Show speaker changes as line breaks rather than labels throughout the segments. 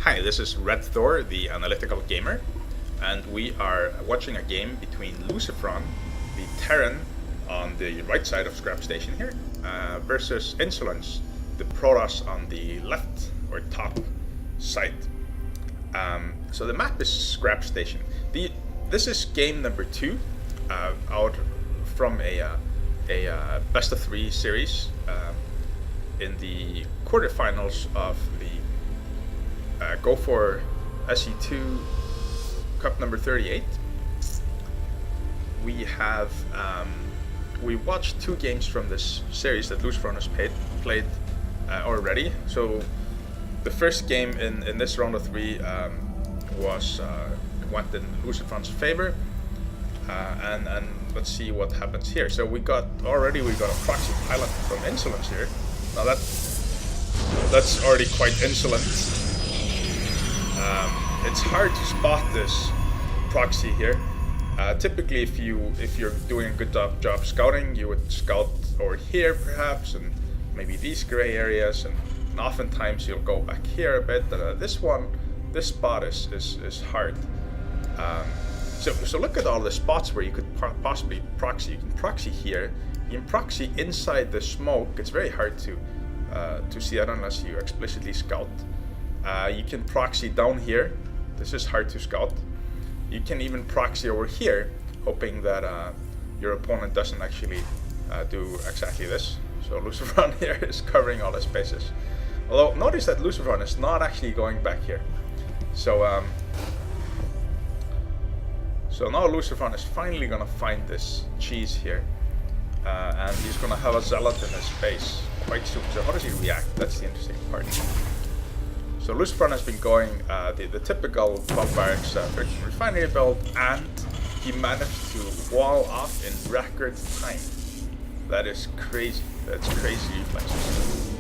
Hi, this is Red Thor, the analytical gamer, and we are watching a game between Lucifron, the Terran on the right side of Scrap Station here, versus iNSoLeNCE, the Protoss on the left or top side. So the map is Scrap Station. This is game number 2 out from a best of 3 series in the quarterfinals of the Go for SE2 Cup number 38. We have we watched 2 games from this series that Lucifron has played already. So the first game in this round of 3 went in Lucifron's favor, and let's see what happens here. So we got a proxy pilot from iNSoLeNCE here. Now that's already quite insolent. It's hard to spot this proxy here. Typically, if you're doing a good job scouting, you would scout over here perhaps, and maybe these gray areas, and oftentimes you'll go back here a bit. This spot is hard. So look at all the spots where you could possibly proxy. You can proxy here. You can proxy inside the smoke. It's very hard to see that unless you explicitly scout. You can proxy down here. This is hard to scout. You can even proxy over here, hoping that your opponent doesn't actually do exactly this. So Lucifron here is covering all the spaces. Although notice that Lucifron is not actually going back here. So now Lucifron is finally gonna find this cheese here, and he's gonna have a zealot in his face quite soon. So how does he react? That's the interesting part. So Lucifron has been going the typical bomb barracks refinery build, and he managed to wall off in record time. That is crazy. That's crazy reflexes.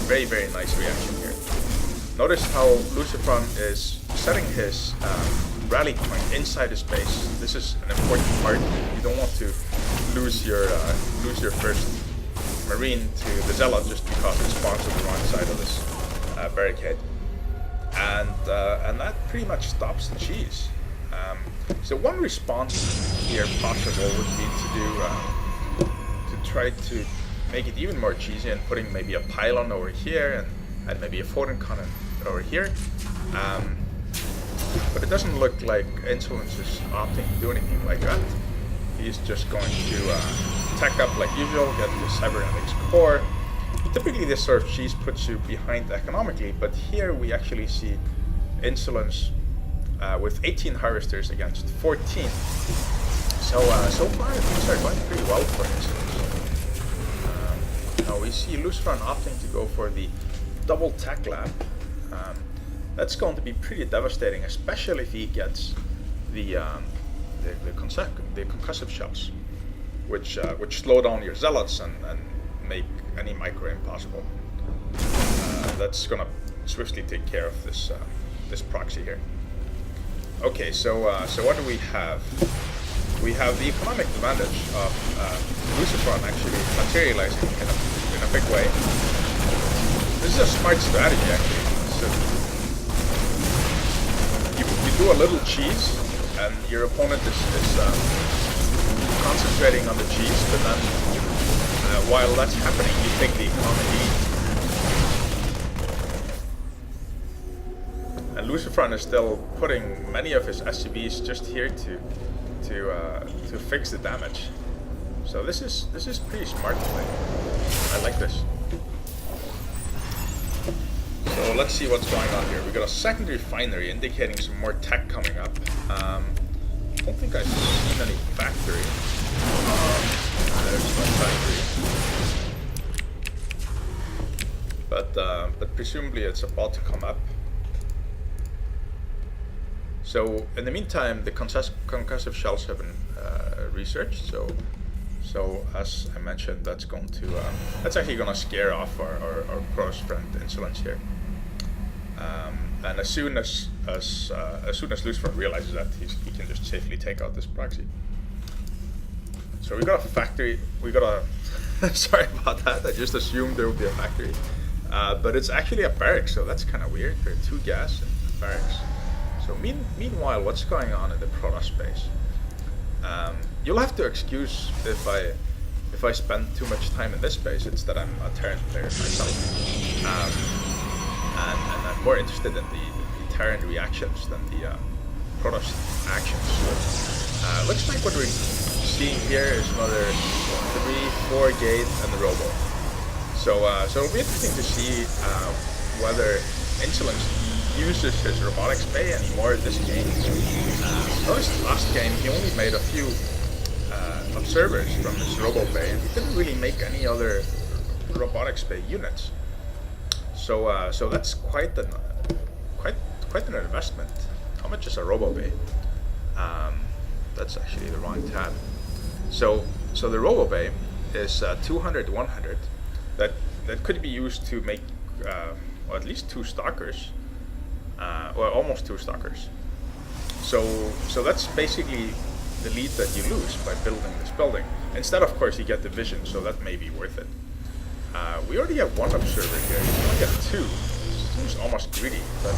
Very, very nice reaction here. Notice how Lucifron is setting his rally point inside his base. This is an important part. You don't want to lose your first Marine to the Zealot just because it spawns on the wrong side of this barricade, and that pretty much stops the cheese. So one response here possible would be to try to make it even more cheesy and putting maybe a pylon over here and maybe a floating cannon over here. But it doesn't look like iNSoLeNCE is opting to do anything like that. He's just going to tech up like usual, get the cybernetics core. Typically this sort of cheese puts you behind economically, but here we actually see iNSoLeNCE with 18 harvesters against 14. So far things are going pretty well for iNSoLeNCE. Now we see Lucifron opting to go for the double tech lab. That's going to be pretty devastating, especially if he gets the concussive shells, which slow down your zealots and make any micro impossible. That's gonna swiftly take care of this proxy here. Okay, so what do we have? We have the economic advantage of Lucifron actually materializing in a big way. This is a smart strategy actually. So you do a little cheese, and your opponent is concentrating on the cheese, but then while that's happening, you take the economy lead. And Lucifron is still putting many of his SCVs just here to fix the damage. So this is pretty smart play. I like this. So let's see what's going on here. We got a second refinery indicating some more tech coming up. I don't think I've seen any factory. There's no factory. But presumably it's about to come up. So in the meantime, the concussive shells have been researched. So as I mentioned, that's actually going to scare off our Protoss friend iNSoLeNCE here. And as soon as Lucifron realizes that, he can just safely take out this proxy. So we got a factory. We got a sorry about that. I just assumed there would be a factory. But it's actually a barracks, so that's kind of weird. There are 2 gas and a barracks. So meanwhile, what's going on in the proto space? You'll have to excuse if I spend too much time in this space. It's that I'm a Terran player myself, and I'm more interested in the Terran reactions than the Protoss actions. So, looks like what we're seeing here is another 3, 4 gate and the robo. So it'll be interesting to see whether iNSoLeNCE uses his robotics bay anymore this game. Notice last game he only made a few observers from his robo bay, and he didn't really make any other robotics bay units. So that's quite an investment. How much is a robo bay? That's actually the wrong tab. So the robo bay is 200, 100. That could be used to make or at least 2 stalkers, or almost 2 stalkers. So that's basically the lead that you lose by building this building. Instead, of course, you get the vision, so that may be worth it. We already have 1 observer here. You only get 2. Seems almost greedy, but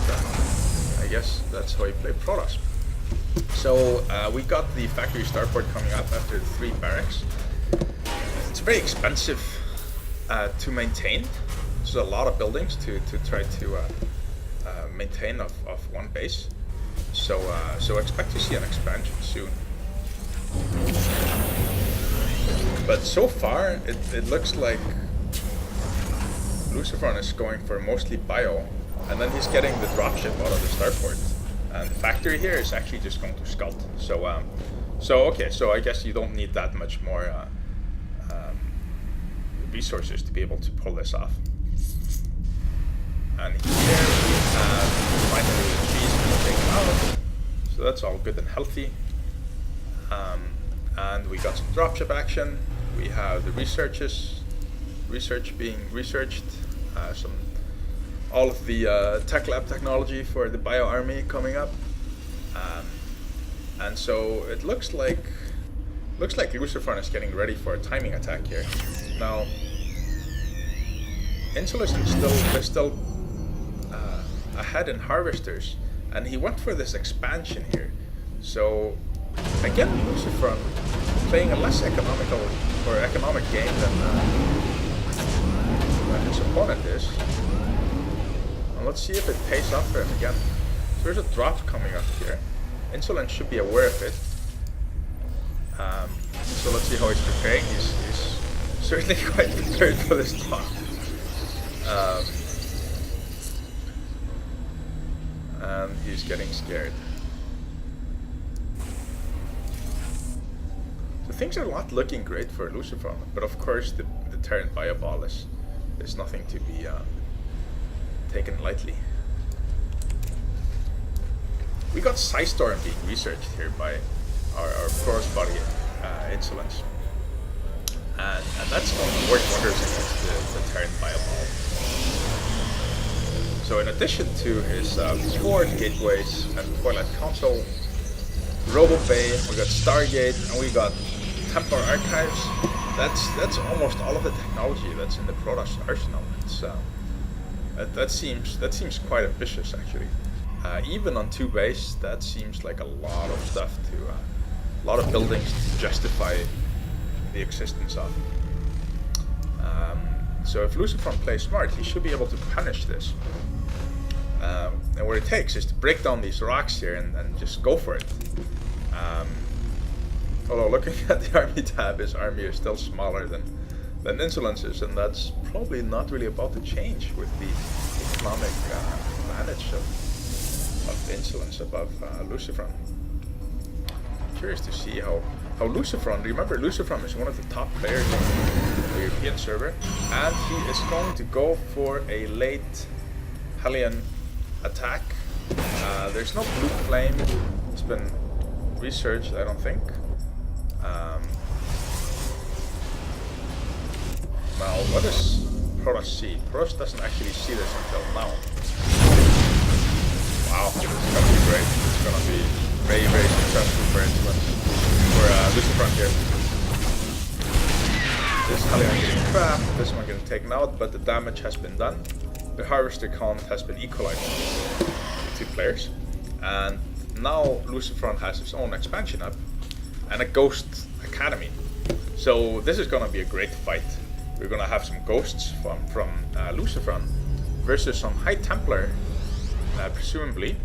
I guess that's how you play Protoss. So we got the factory starport coming up after the 3 barracks. It's very expensive to maintain. There's a lot of buildings to try to maintain of 1 base. So expect to see an expansion soon. But so far, it looks like Lucifron is going for mostly bio, and then he's getting the dropship out of the starport. And the factory here is actually just going to Scult. So I guess you don't need that much more resources to be able to pull this off. And here we have finally the cheese being taken out. So that's all good and healthy. And we got some dropship action. We have the research being researched. All of the tech lab technology for the bio army coming up. And so it looks like Lucifron is getting ready for a timing attack here. Now, iNSoLeNCE is still ahead in harvesters, and he went for this expansion here. So again, Lucifron playing a less economic game than his opponent is. And let's see if it pays off for him again. So there's a drop coming up here. iNSoLeNCE should be aware of it. So let's see how he's preparing. He's certainly quite prepared for this drop. And he's getting scared. So things are not looking great for Lucifron, but of course the Terran Bioball is nothing to be taken lightly. We got Psystorm being researched here by our Protoss body iNSoLeNCE. And that's going to work wonders against the Terran Bioball. So in addition to his 4 gateways and Twilight Council, Robo Bay, we got Stargate, and we got Templar Archives. That's almost all of the technology that's in the Protoss arsenal. It's, that seems quite ambitious actually. Even on 2 base, that seems like a lot of stuff a lot of buildings to justify the existence of. So if Lucifron plays smart, he should be able to punish this. And what it takes is to break down these rocks here and just go for it. Although looking at the army tab, his army is still smaller than iNSoLeNCE's, and that's probably not really about to change with the economic advantage of iNSoLeNCE above Lucifron. I'm curious to see how Lucifron, remember Lucifron is one of the top players on the European server, and he is going to go for a late Hellion attack. There's no blue flame. It's been researched, I don't think. Now, what does Protoss see? Protoss doesn't actually see this until now. Wow, this is gonna be great. It's gonna be very, very successful for Lucifron here. This Hellion getting trapped, this one getting taken out, but the damage has been done. the harvester count has been equalized between players, and now Lucifron has its own expansion up and a ghost academy. So this is gonna be a great fight. We're gonna have some ghosts from Lucifron versus some High Templar, presumably.